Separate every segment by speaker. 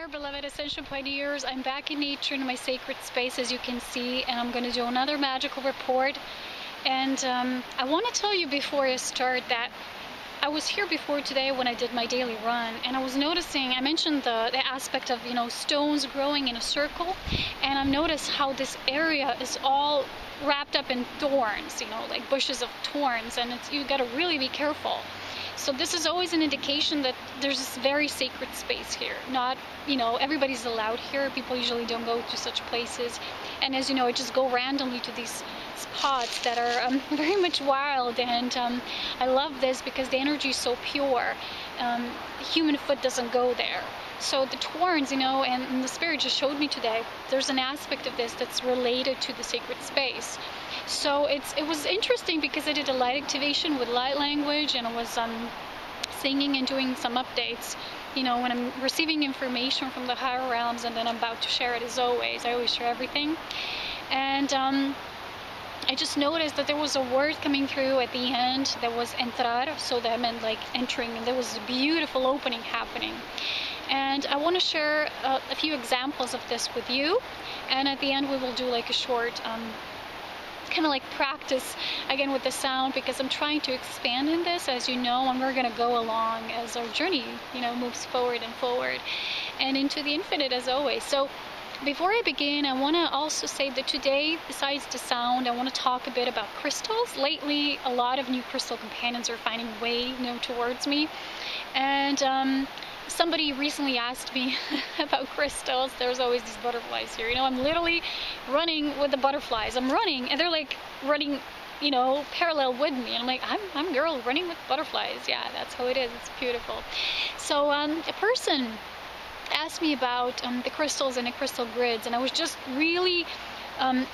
Speaker 1: there, beloved Ascension pioneers. I'm back in nature in my sacred space, as you can see, and I'm going to do another magical report. And I want to tell you before I start that I was here before today when I did my daily run, and I was noticing, I mentioned the aspect of, stones growing in a circle, and I've noticed how this area is all wrapped up in thorns, like bushes of thorns, and you got to really be careful. So this is always an indication that there's this very sacred space here. Not, everybody's allowed here. People usually don't go to such places. And as you know, I just go randomly to these spots that are very much wild. And I love this because the energy is so pure. Human foot doesn't go there. So the thorns, and the spirit just showed me today, there's an aspect of this that's related to the sacred space. So it was interesting because I did a light activation with light language, and I was singing and doing some updates. When I'm receiving information from the higher realms, and then I'm about to share it as always. I always share everything. And I just noticed that there was a word coming through at the end that was entrar, so that meant like entering, and there was a beautiful opening happening. And I want to share a few examples of this with you, and at the end we will do like a short kind of like practice again with the sound, because I'm trying to expand in this, as you know, and we're going to go along as our journey moves forward and forward and into the infinite as always. So before I begin, I want to also say that today, besides the sound, I want to talk a bit about crystals. Lately, a lot of new crystal companions are finding way towards me, and somebody recently asked me about crystals. There's always these butterflies here. I'm literally running with the butterflies. I'm running, and they're like running, parallel with me. And I'm like, I'm girl running with butterflies. Yeah, that's how it is. It's beautiful. So a person asked me about the crystals and the crystal grids, and I was just really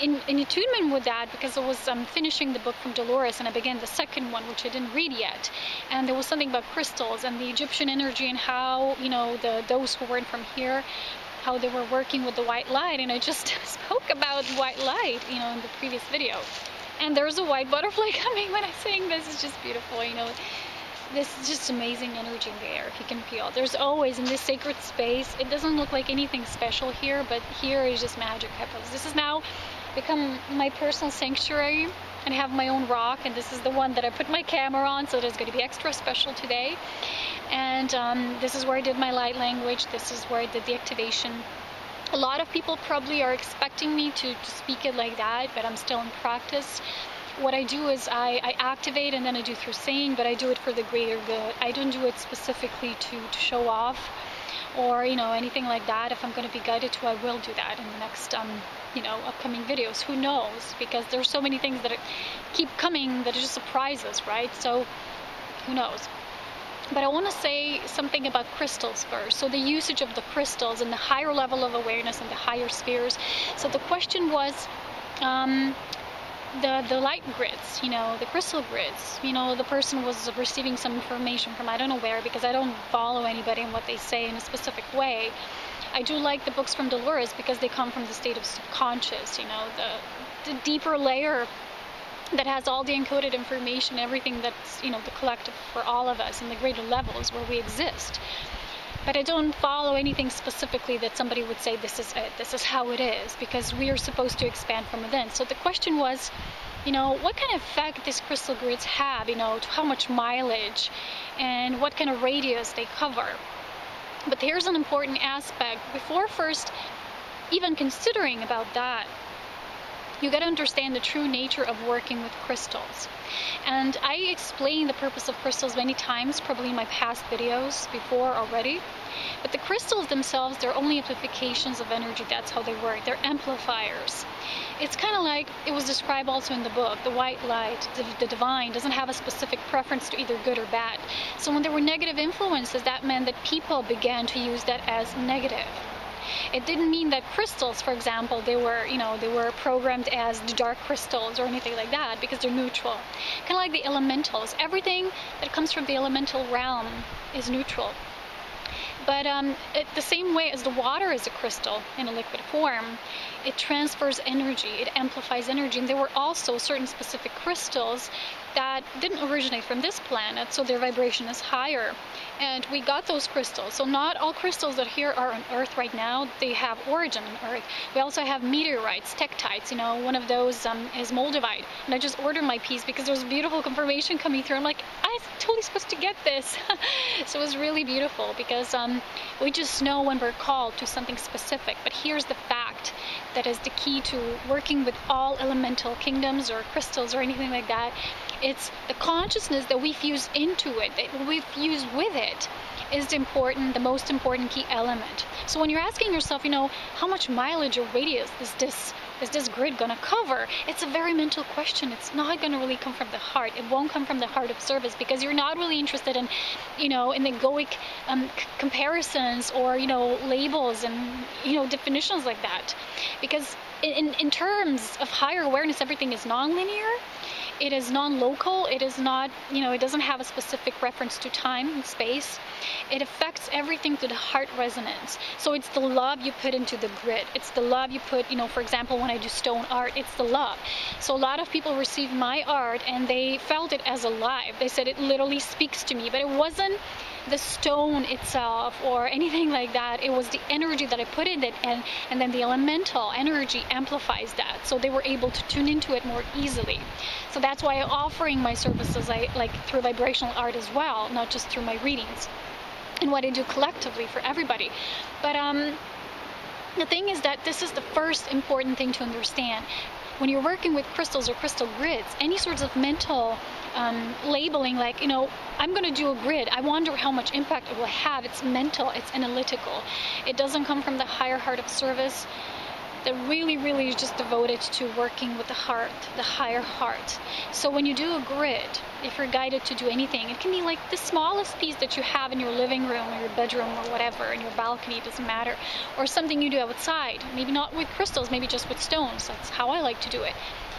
Speaker 1: in attunement with that, because I was finishing the book from Dolores, and I began the second one, which I didn't read yet, and there was something about crystals and the Egyptian energy, and how those who weren't from here, how they were working with the white light. And I just spoke about white light in the previous video, and there's a white butterfly coming when I'm saying this. It's just beautiful. This is just amazing energy in the air, if you can feel. There's always, in this sacred space, it doesn't look like anything special here, but here is just magic happens. This has now become my personal sanctuary, and I have my own rock, and this is the one that I put my camera on, so it's going to be extra special today. And this is where I did my light language. This is where I did the activation. A lot of people probably are expecting me to speak it like that, but I'm still in practice. What I do is I activate, and then I do through saying, but I do it for the greater good. I don't do it specifically to show off or anything like that. If I'm going to be guided to, I will do that in the next upcoming videos. Who knows, because there's so many things that keep coming that are just surprises, right? So who knows. But I want to say something about crystals first. So the usage of the crystals and the higher level of awareness and the higher spheres. So the question was the light grids, the crystal grids. The person was receiving some information from I don't know where, because I don't follow anybody and what they say in a specific way. I do like the books from Dolores because they come from the state of subconscious, the deeper layer that has all the encoded information, everything that's, the collective for all of us, and the greater levels where we exist. But I don't follow anything specifically that somebody would say, this is it, this is how it is, because we are supposed to expand from within. So the question was, what kind of effect these crystal grids have, to how much mileage, and what kind of radius they cover. But here's an important aspect. Before first even considering about that, you got to understand the true nature of working with crystals. And I explained the purpose of crystals many times, probably in my past videos before already. But the crystals themselves, they're only amplifications of energy. That's how they work. They're amplifiers. It's kind of like it was described also in the book. The white light, the divine, doesn't have a specific preference to either good or bad. So when there were negative influences, that meant that people began to use that as negative. It didn't mean that crystals, for example, they were programmed as the dark crystals or anything like that, because they're neutral. Kind of like the elementals. Everything that comes from the elemental realm is neutral. But the same way as the water is a crystal in a liquid form, it transfers energy, it amplifies energy. And there were also certain specific crystals that didn't originate from this planet, so their vibration is higher. And we got those crystals. So not all crystals that here are on Earth right now, they have origin on Earth. We also have meteorites, tektites, you know, one of those is moldavite. And I just ordered my piece because there was beautiful confirmation coming through. I'm like, I was totally supposed to get this. So it was really beautiful because we just know when we're called to something specific. But here's the fact that is the key to working with all elemental kingdoms or crystals or anything like that. It's the consciousness that we fuse into it, that we fuse with it, is the most important key element. So when you're asking yourself, you know, how much mileage or radius is this grid gonna cover? It's a very mental question. It's not gonna really come from the heart. It won't come from the heart of service because you're not really interested in, you know, in egoic comparisons or, you know, labels and, you know, definitions like that. Because in terms of higher awareness, everything is non-linear. It is non-local. It is not, you know, it doesn't have a specific reference to time and space. It affects everything to the heart resonance. So it's the love you put into the grid. It's the love you put, you know, for example, when I do stone art, it's the love. So a lot of people receive my art and they felt it as alive. They said it literally speaks to me, but it wasn't the stone itself or anything like that. It was the energy that I put in it, and then the elemental energy amplifies that, so they were able to tune into it more easily. So that's why I'm offering my services like through vibrational art as well, not just through my readings and what I do collectively for everybody. But the thing is that this is the first important thing to understand. When you're working with crystals or crystal grids, any sorts of mental labeling, like, you know, I'm going to do a grid, I wonder how much impact it will have. It's mental, it's analytical. It doesn't come from the higher heart of service that really is just devoted to working with the heart, the higher heart. So when you do a grid, if you're guided to do anything, it can be like the smallest piece that you have in your living room or your bedroom or whatever, in your balcony, it doesn't matter, or something you do outside, maybe not with crystals, maybe just with stones. That's how I like to do it.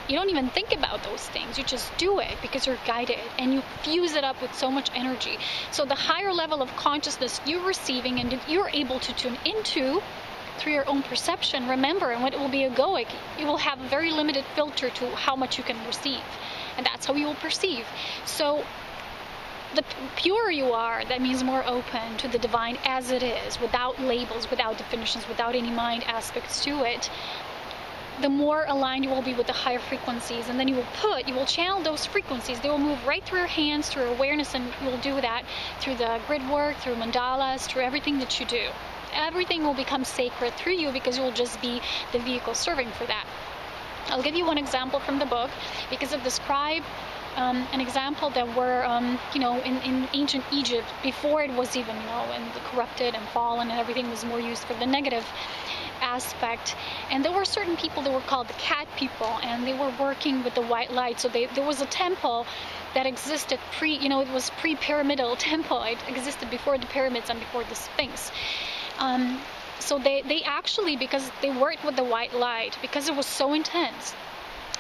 Speaker 1: You don't even think about those things. You just do it because you're guided and you fuse it up with so much energy. So the higher level of consciousness you're receiving and you're able to tune into through your own perception, remember, and when it will be egoic, you will have a very limited filter to how much you can receive. And that's how you will perceive. So the purer you are, that means more open to the divine as it is, without labels, without definitions, without any mind aspects to it, the more aligned you will be with the higher frequencies, and then you will channel those frequencies. They will move right through your hands, through awareness, and you will do that through the grid work, through mandalas, through everything that you do. Everything will become sacred through you because you will just be the vehicle serving for that. I'll give you one example from the book because it describes an example that were, you know, in ancient Egypt, before it was even, you know, and corrupted and fallen and everything was more used for the negative aspect. And there were certain people that were called the cat people, and they were working with the white light. So there was a temple that existed it was pre-pyramidal temple. It existed before the pyramids and before the Sphinx. So they actually, because they worked with the white light, because it was so intense,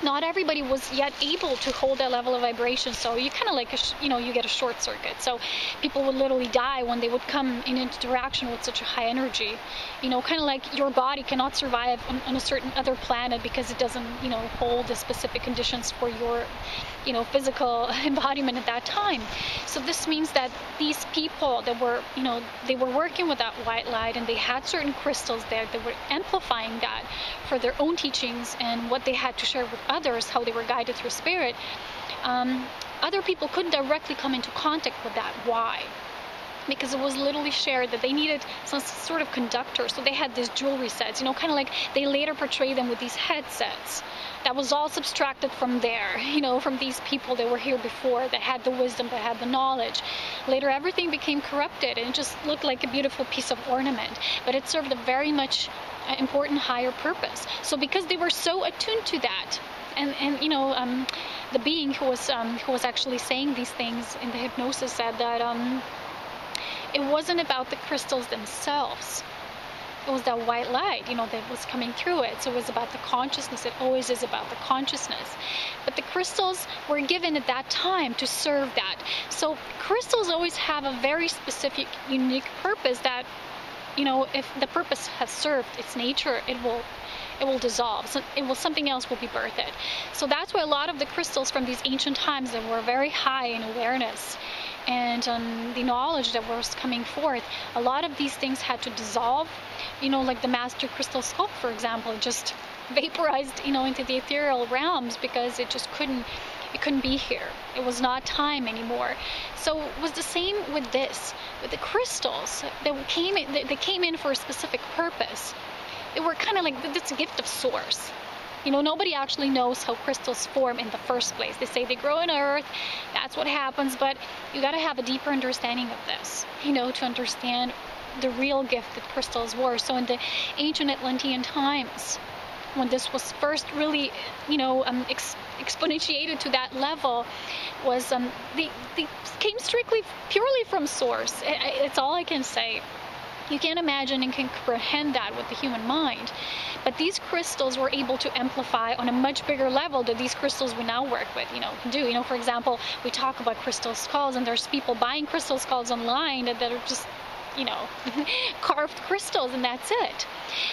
Speaker 1: not everybody was yet able to hold that level of vibration. So you kind of like, you get a short circuit. So people would literally die when they would come in interaction with such a high energy. Kind of like your body cannot survive on a certain other planet because it doesn't, hold the specific conditions for your, physical embodiment at that time. So this means that these people that were, they were working with that white light, and they had certain crystals there that were amplifying that for their own teachings and what they had to share with others, how they were guided through spirit. Other people couldn't directly come into contact with that. Why? Because it was literally shared that they needed some sort of conductor. So they had these jewelry sets, kind of like they later portray them with these headsets. That was all subtracted from there, from these people that were here before, that had the wisdom, that had the knowledge. Later, everything became corrupted, and it just looked like a beautiful piece of ornament. But it served a very much important higher purpose. So because they were so attuned to that, and the being who was actually saying these things in the hypnosis said that it wasn't about the crystals themselves. It was that white light, that was coming through it. So it was about the consciousness. It always is about the consciousness. But the crystals were given at that time to serve that. So crystals always have a very specific, unique purpose that, if the purpose has served its nature, it it will dissolve. So something else will be birthed. So that's why a lot of the crystals from these ancient times that were very high in awareness and the knowledge that was coming forth, a lot of these things had to dissolve. Like the master crystal skull, for example, just vaporized, into the ethereal realms because it just couldn't be here. It was not time anymore. So it was the same with this, with the crystals that came in for a specific purpose. They were kind of like this gift of source. Nobody actually knows how crystals form in the first place. They say they grow in earth, that's what happens, but you got to have a deeper understanding of this, to understand the real gift that crystals were. So in the ancient Atlantean times, when this was first really, exponentiated to that level, was they came purely from source. It's all I can say. You can't imagine and comprehend that with the human mind. But these crystals were able to amplify on a much bigger level that these crystals we now work with, can do. For example, we talk about crystal skulls, and there's people buying crystal skulls online that are just, carved crystals, and that's it.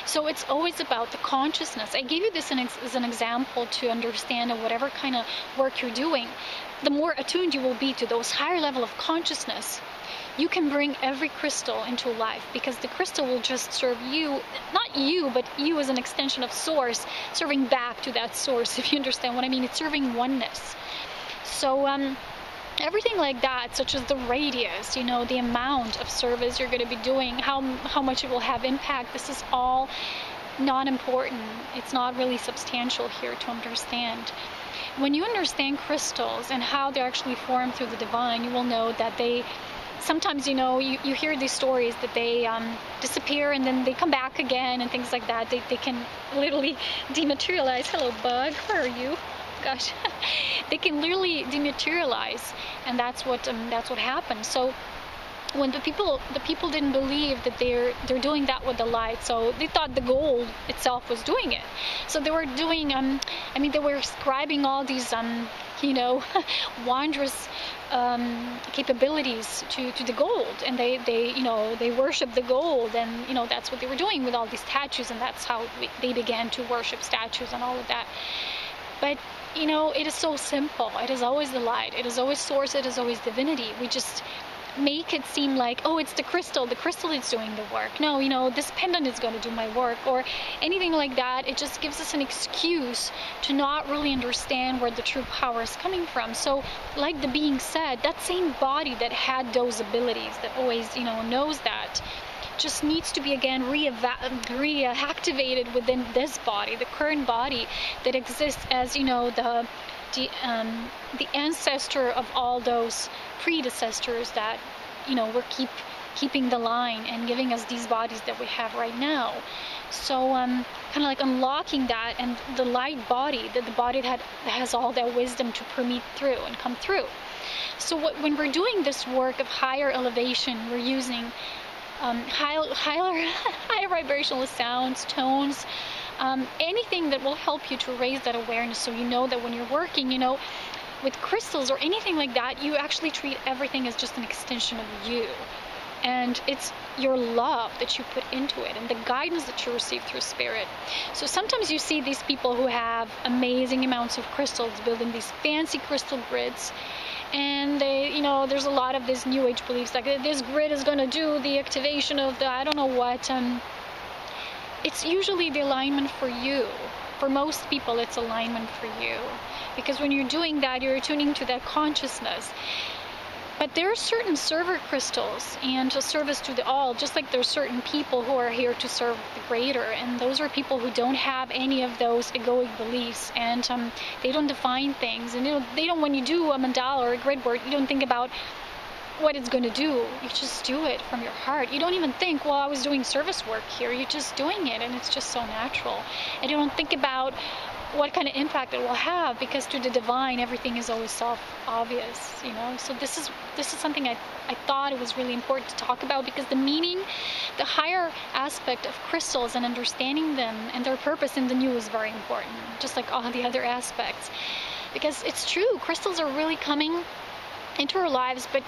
Speaker 1: So it's always about the consciousness. I gave you this as an example to understand that whatever kind of work you're doing, the more attuned you will be to those higher level of consciousness, you can bring every crystal into life, because the crystal will just serve you, not you, but you as an extension of source, serving back to that source, if you understand what I mean. It's serving oneness. So everything like that, such as the radius, the amount of service you're going to be doing, how much it will have impact, this is all not important. It's not really substantial here to understand. When you understand crystals and how they're actually formed through the divine, you will know that they sometimes, you hear these stories that they disappear and then they come back again and things like that. They can literally dematerialize. Hello, bug. Where are you? Gosh. They can literally dematerialize, and that's what happens. So when the people didn't believe that they're doing that with the light, so they thought the gold itself was doing it. So they were doing they were ascribing all these wondrous capabilities to the gold, and they worship the gold, and that's what they were doing with all these statues, and that's how they began to worship statues and all of that. But it is so simple. It is always the light. It is always source. It is always divinity. We just make it seem like, oh, it's the crystal is doing the work. No, this pendant is going to do my work, or anything like that. It just gives us an excuse to not really understand where the true power is coming from. So like the being said, that same body that had those abilities, that always knows that, just needs to be again reactivated within this body, the current body that exists as the ancestor of all those predecessors that were keeping the line and giving us these bodies that we have right now. So kind of like unlocking that, and the light body, the body that has all that wisdom to permeate through and come through. So when we're doing this work of higher elevation, we're using higher vibrational sounds, tones, anything that will help you to raise that awareness, so that when you're working, with crystals or anything like that, you actually treat everything as just an extension of you. And it's your love that you put into it and the guidance that you receive through spirit. So sometimes you see these people who have amazing amounts of crystals, building these fancy crystal grids, and they, there's a lot of this new age beliefs, like this grid is going to do the activation of the I don't know what. It's usually the alignment for you. For most people, it's alignment for you, because when you're doing that, you're tuning to that consciousness. But there are certain server crystals and a service to the all, just like there's certain people who are here to serve the greater, and those are people who don't have any of those egoic beliefs, and they don't define things, and they don't, when you do a mandala or a grid work, you don't think about what it's going to do. You just do it from your heart. You don't even think, well, I was doing service work here. You're just doing it, and it's just so natural. And you don't think about what kind of impact it will have, because to the divine, everything is always self-obvious, So this is something I thought it was really important to talk about, because the meaning, the higher aspect of crystals and understanding them and their purpose in the new is very important, just like all the other aspects. Because it's true, crystals are really coming into our lives, but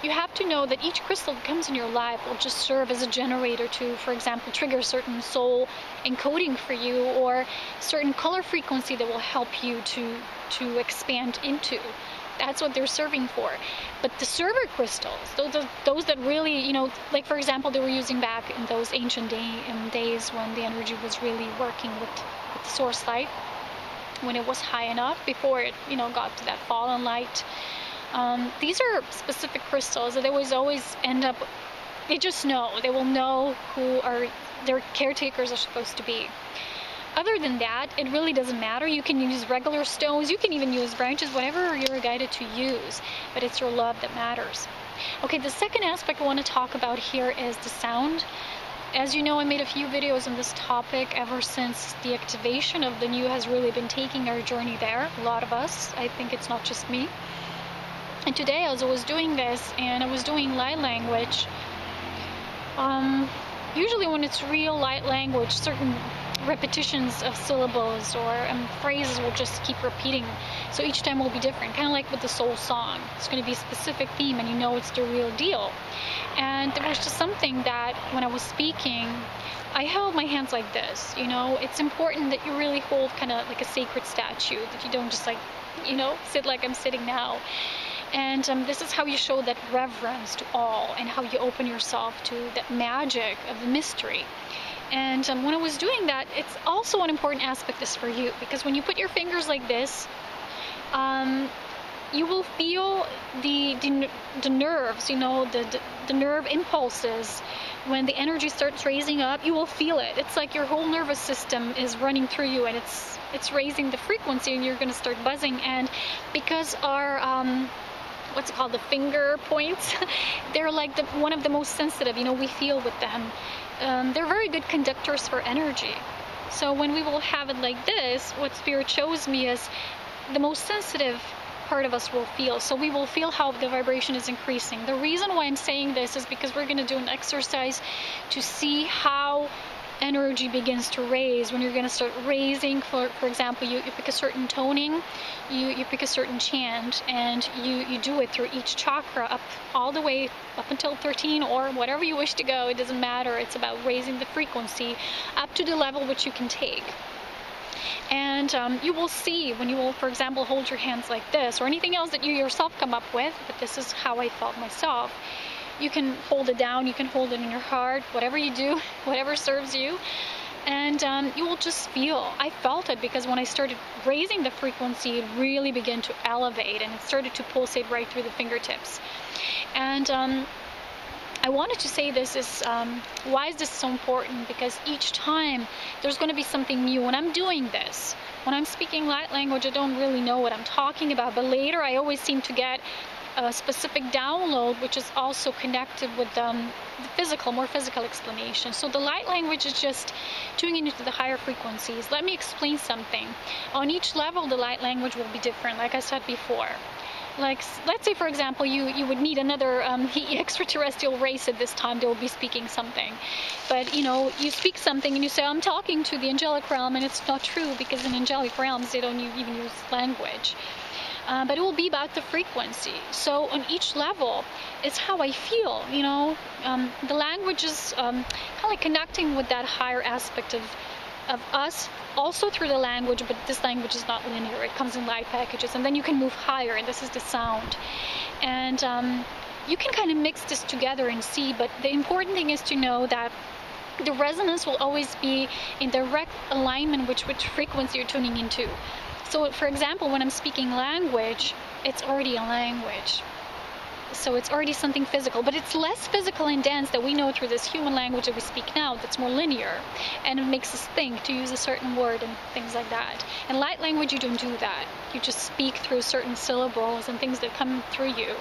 Speaker 1: you have to know that each crystal that comes in your life will just serve as a generator to, for example, trigger certain soul encoding for you, or certain color frequency that will help you to expand into. That's what they're serving for. But the server crystals, those that really, you know, like for example, they were using back in those ancient days when the energy was really working with the source light, when it was high enough before it, you know, got to that fallen light. These are specific crystals that they always end up, they just know, they will know who their caretakers are supposed to be. Other than that, it really doesn't matter. You can use regular stones, you can even use branches, whatever you're guided to use, but it's your love that matters. Okay, the second aspect I want to talk about here is the sound. As you know, I made a few videos on this topic ever since the activation of the new has really been taking our journey there. A lot of us, I think it's not just me. And today as I was doing this, and I was doing light language, usually when it's real light language, certain repetitions of syllables or phrases will just keep repeating, so each time will be different, kind of like with the soul song. It's going to be a specific theme and you know it's the real deal. And there was just something that when I was speaking, I held my hands like this. You know, it's important that you really hold kind of like a sacred statue, that you don't just like, you know, sit like I'm sitting now. And this is how you show that reverence to all, and how you open yourself to that magic of the mystery. And when I was doing that, it's also an important aspect is for you, because when you put your fingers like this, you will feel the nerves, you know, the nerve impulses. When the energy starts raising up, you will feel it. It's like your whole nervous system is running through you, and it's raising the frequency, and you're going to start buzzing. And because our what's it called, the finger points, they're like one of the most sensitive, you know, we feel with them. They're very good conductors for energy. So when we will have it like this, what Spirit shows me is the most sensitive part of us will feel. So we will feel how the vibration is increasing. The reason why I'm saying this is because we're going to do an exercise to see how energy begins to raise. When you're going to start raising, for example, you pick a certain toning, you pick a certain chant, and you do it through each chakra up all the way up until 13 or whatever you wish to go. It doesn't matter. It's about raising the frequency up to the level which you can take. And you will see when you will, for example, hold your hands like this, or anything else that you yourself come up with, but this is how I felt myself. You can hold it down, you can hold it in your heart, whatever you do, whatever serves you. And you will just feel, I felt it, because when I started raising the frequency, it really began to elevate, and it started to pulsate right through the fingertips. And I wanted to say this is, why is this so important? Because each time there's going to be something new. When I'm doing this, when I'm speaking light language, I don't really know what I'm talking about, but later I always seem to get a specific download, which is also connected with the more physical explanation. So the light language is just tuning into the higher frequencies. Let me explain something. On each level, the light language will be different, like I said before. Like, let's say, for example, you would need another extraterrestrial race at this time. They will be speaking something. But, you know, you speak something and you say, I'm talking to the angelic realm, and it's not true, because in angelic realms, they don't even use language. But it will be about the frequency. So on each level, it's how I feel, you know. The language is kind of like connecting with that higher aspect of us, also through the language, but this language is not linear. It comes in light packages, and then you can move higher, and this is the sound. And you can kind of mix this together and see, but the important thing is to know that the resonance will always be in direct alignment with which frequency you're tuning into. So, for example, when I'm speaking language, it's already a language. So it's already something physical, but it's less physical and dense that we know through this human language that we speak now, that's more linear, and it makes us think to use a certain word and things like that. In light language, you don't do that. You just speak through certain syllables and things that come through you.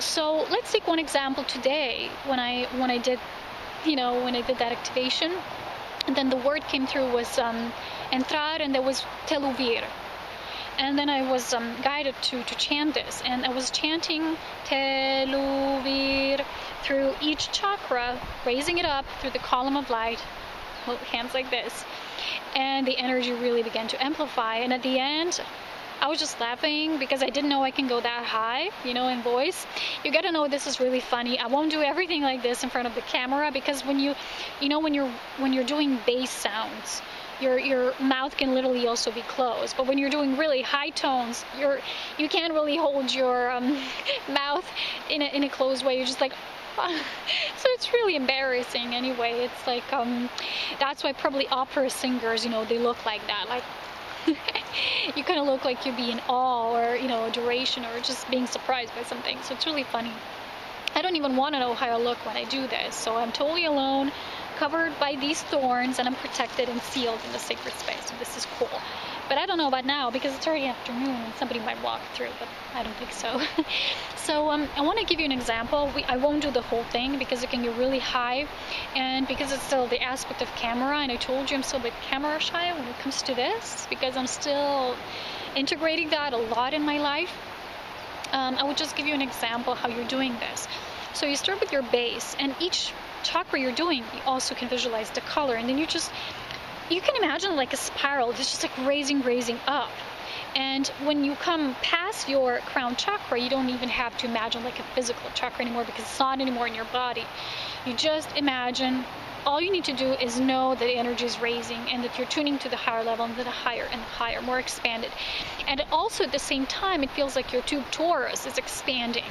Speaker 1: So let's take one example today. When I did that activation, and then the word came through was entrar, and there was teluvir. And then I was guided to chant this, and I was chanting teluvir through each chakra, raising it up through the column of light, hands like this, and the energy really began to amplify. And at the end, I was just laughing because I didn't know I can go that high, you know, in voice. You gotta know this is really funny. I won't do everything like this in front of the camera, because when when you're doing bass sounds, your mouth can literally also be closed. But when you're doing really high tones, you can't really hold your mouth in a closed way. You're just like, so it's really embarrassing anyway. It's like that's why probably opera singers, you know, they look like that. Like you kind of look like you'd be in awe, or, you know, adoration, or just being surprised by something. So it's really funny. I don't even want to know how I look when I do this. So I'm totally alone, covered by these thorns, and I'm protected and sealed in the sacred space. So this is cool. But I don't know about now, because it's already afternoon and somebody might walk through, but I don't think so. So I want to give you an example. I won't do the whole thing because it can get really high, and because it's still the aspect of camera, and I told you I'm still a bit camera shy when it comes to this, because I'm still integrating that a lot in my life. I would just give you an example how you're doing this. So you start with your base, and each chakra you're doing, you also can visualize the color, and then you can imagine like a spiral. It's just like raising up. And when you come past your crown chakra, you don't even have to imagine like a physical chakra anymore, because it's not anymore in your body. You just imagine. All you need to do is know that the energy is raising, and that you're tuning to the higher level, and to the higher and higher, more expanded. And also at the same time, it feels like your tube torus is expanding.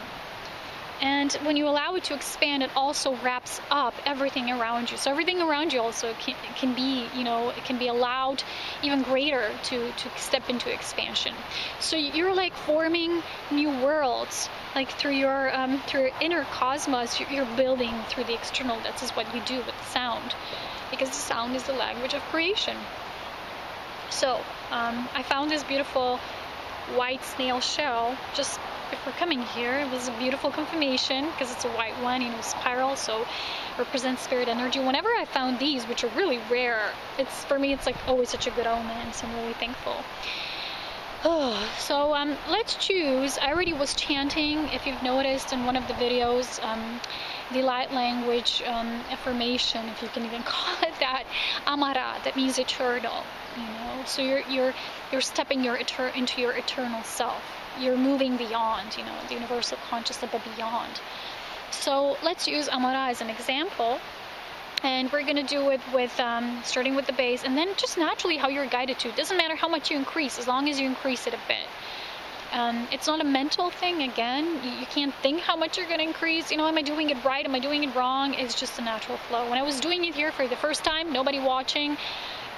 Speaker 1: And when you allow it to expand, it also wraps up everything around you. So everything around you also can be, you know, it can be allowed even greater to step into expansion. So you're like forming new worlds, like through your inner cosmos. You're building through the external. That's just what you do with sound, because the sound is the language of creation. So I found this beautiful white snail shell just before coming here. It was a beautiful confirmation, because it's a white one, you know, spiral, so represents spirit energy. Whenever I found these, which are really rare, for me it's like always such a good omen, so I'm really thankful. So let's choose. I already was chanting, if you've noticed in one of the videos, the light language affirmation, if you can even call it that, Amara, that means eternal, you know. So you're stepping into your eternal self. You're moving beyond, you know, the universal consciousness, but beyond. So let's use Amara as an example. And we're going to do it with starting with the base, and then just naturally how you're guided to. It doesn't matter how much you increase, as long as you increase it a bit. It's not a mental thing. Again, you can't think how much you're going to increase. You know, am I doing it right? Am I doing it wrong? It's just a natural flow. When I was doing it here for the first time, nobody watching,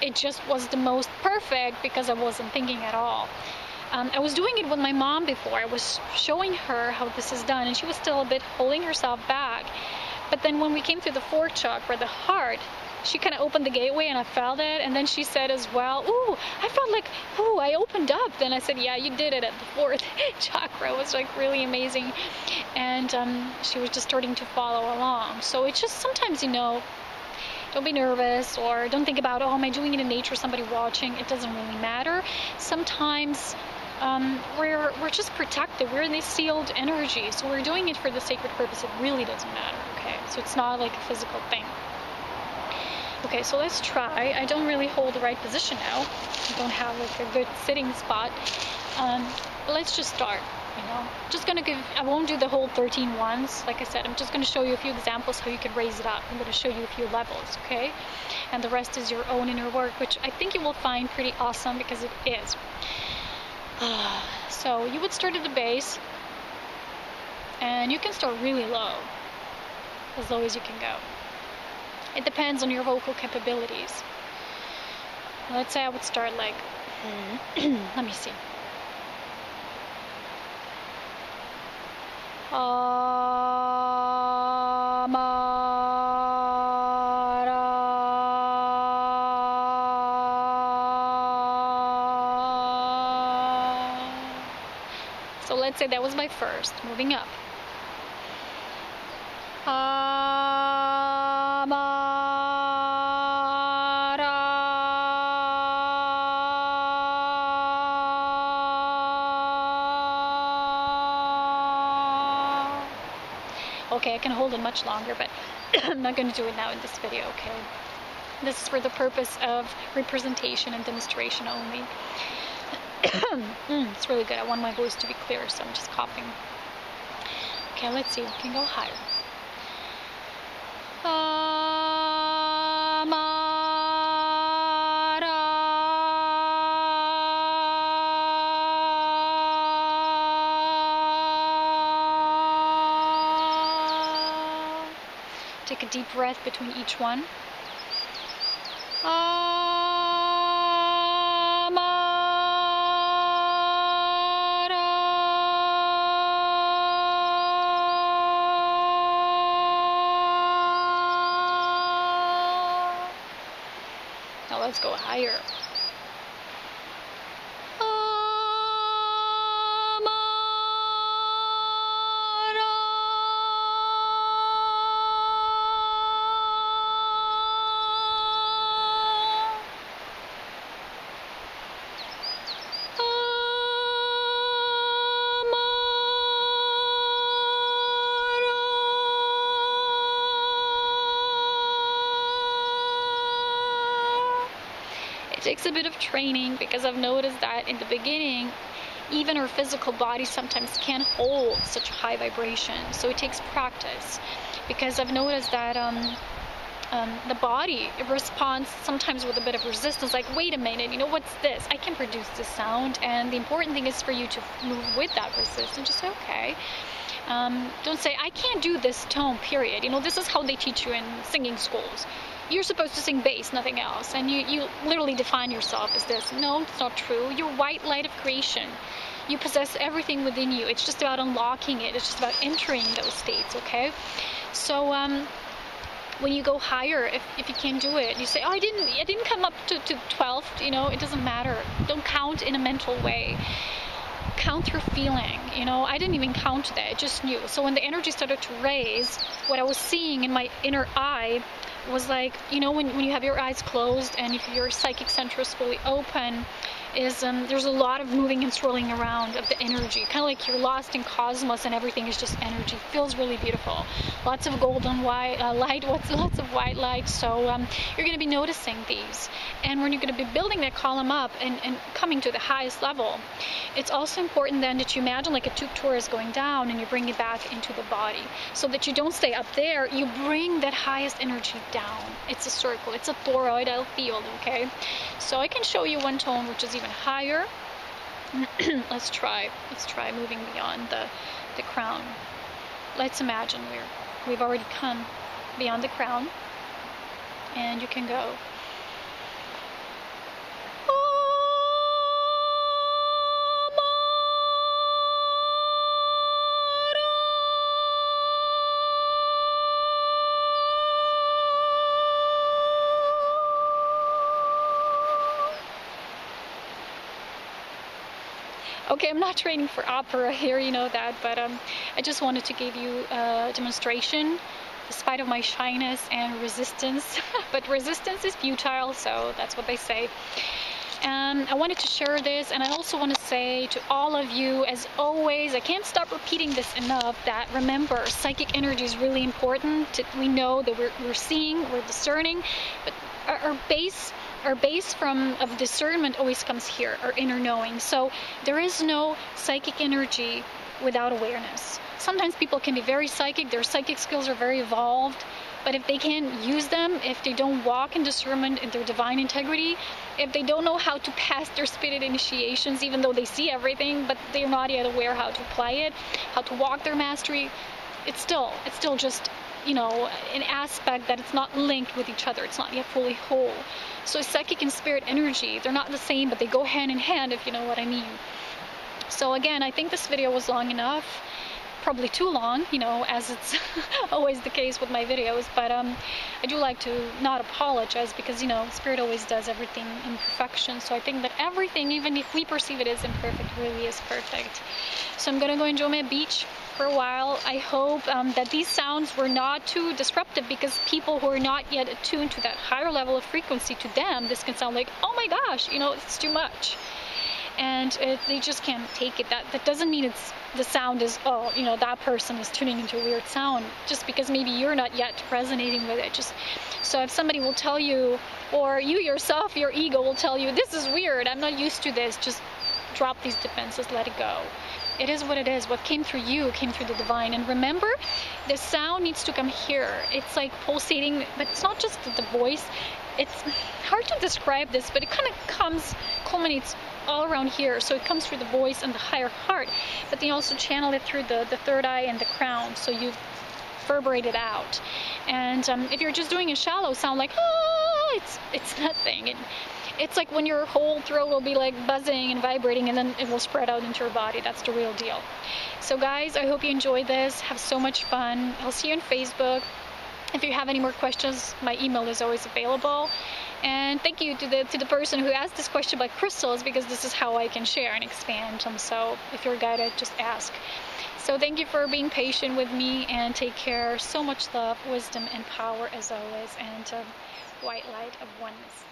Speaker 1: it just was the most perfect, because I wasn't thinking at all. I was doing it with my mom before. I was showing her how this is done, and she was still a bit holding herself back. But then when we came to the fourth chakra, the heart, she kind of opened the gateway, and I felt it. And then she said as well, ooh, I felt like, ooh, I opened up. Then I said, yeah, you did it at the fourth chakra. It was like really amazing. And she was just starting to follow along. So it's just sometimes, you know, don't be nervous, or don't think about, oh, am I doing it in nature, somebody watching? It doesn't really matter. Sometimes we're just protected. We're in this sealed energy, so we're doing it for the sacred purpose. It really doesn't matter, okay? So it's not like a physical thing. Okay, so let's try. I don't really hold the right position now. I don't have like a good sitting spot. But let's just start, you know. Just gonna I won't do the whole 13 ones. Like I said, I'm just gonna show you a few examples how you can raise it up. I'm gonna show you a few levels, okay? And the rest is your own inner work, which I think you will find pretty awesome, because it is. So you would start at the base, and you can start really low, as low as you can go. It depends on your vocal capabilities. Let's say I would start like, let me see. So let's say that was my first, moving up. Okay, I can hold it much longer, but I'm not going to do it now in this video, okay? This is for the purpose of representation and demonstration only. It's really good. I want my voice to be clear, so I'm just coughing. Okay, let's see. We can go higher. Take a deep breath between each one. Now let's go higher. It takes a bit of training, because I've noticed that in the beginning, even our physical body sometimes can't hold such high vibration. So it takes practice, because I've noticed that the body responds sometimes with a bit of resistance, like, wait a minute, you know, what's this? I can produce this sound. And the important thing is for you to move with that resistance. Just say, okay. Don't say, I can't do this tone, period. You know, this is how they teach you in singing schools. You're supposed to sing bass, nothing else. And you literally define yourself as this. No, it's not true. You're white light of creation. You possess everything within you. It's just about unlocking it. It's just about entering those states, okay? So when you go higher, if you can't do it, you say, oh, I didn't come up to 12th, you know, it doesn't matter. Don't count in a mental way. Count through feeling, you know. I didn't even count today, I just knew. So when the energy started to raise, what I was seeing in my inner eye was like, you know, when you have your eyes closed and if your psychic center is fully open, is there's a lot of moving and swirling around of the energy, kind of like you're lost in cosmos and everything is just energy. Feels really beautiful. Lots of golden white light, lots of white light. So you're going to be noticing these, and when you're going to be building that column up and coming to the highest level, it's also important then that you imagine like a tube tour is going down and you bring it back into the body, so that you don't stay up there. You bring that highest energy down. It's a circle. It's a toroidal field. Okay, so I can show you one tone which is even higher. Let's try moving beyond the crown. Let's imagine we've already come beyond the crown, and you can go. Okay, I'm not training for opera here, you know that, but I just wanted to give you a demonstration, despite of my shyness and resistance. But resistance is futile, so that's what they say. And I wanted to share this, and I also want to say to all of you, as always, I can't stop repeating this enough, that remember, psychic energy is really important. We know that we're seeing, we're discerning, but our base of discernment always comes here, our inner knowing. So there is no psychic energy without awareness. Sometimes people can be very psychic, their psychic skills are very evolved, but if they can't use them, if they don't walk in discernment in their divine integrity, if they don't know how to pass their spirit initiations, even though they see everything, but they're not yet aware how to apply it, how to walk their mastery, it's still just, you know, an aspect that it's not linked with each other. It's not yet fully whole. So psychic and spirit energy, they're not the same, but they go hand in hand, if you know what I mean. So again, I think this video was long enough. Probably too long, you know, as it's always the case with my videos, but I do like to not apologize, because, you know, spirit always does everything in perfection. So I think that everything, even if we perceive it as imperfect, really is perfect. So I'm gonna go enjoy my beach for a while. I hope that these sounds were not too disruptive, because people who are not yet attuned to that higher level of frequency, to them this can sound like, oh my gosh, you know, it's too much. And they just can't take it. That doesn't mean the sound is, oh, you know, that person is tuning into a weird sound, just because maybe you're not yet resonating with it. So if somebody will tell you, or you yourself, your ego will tell you, this is weird, I'm not used to this, just drop these defenses, let it go. It is what it is. What came through you came through the divine. And remember, the sound needs to come here. It's like pulsating, but it's not just the voice. It's hard to describe this, but it kind of culminates all around here. So it comes through the voice and the higher heart, but then you also channel it through the third eye and the crown. So you reverberate it out. And if you're just doing a shallow sound like, ah, it's nothing. It's like when your whole throat will be like buzzing and vibrating, and then it will spread out into your body. That's the real deal. So guys, I hope you enjoyed this. Have so much fun. I'll see you on Facebook. If you have any more questions, my email is always available. And thank you to the person who asked this question about crystals, because this is how I can share and expand them. So if you're guided, just ask. So thank you for being patient with me, and take care. So much love, wisdom, and power as always, and white light of oneness.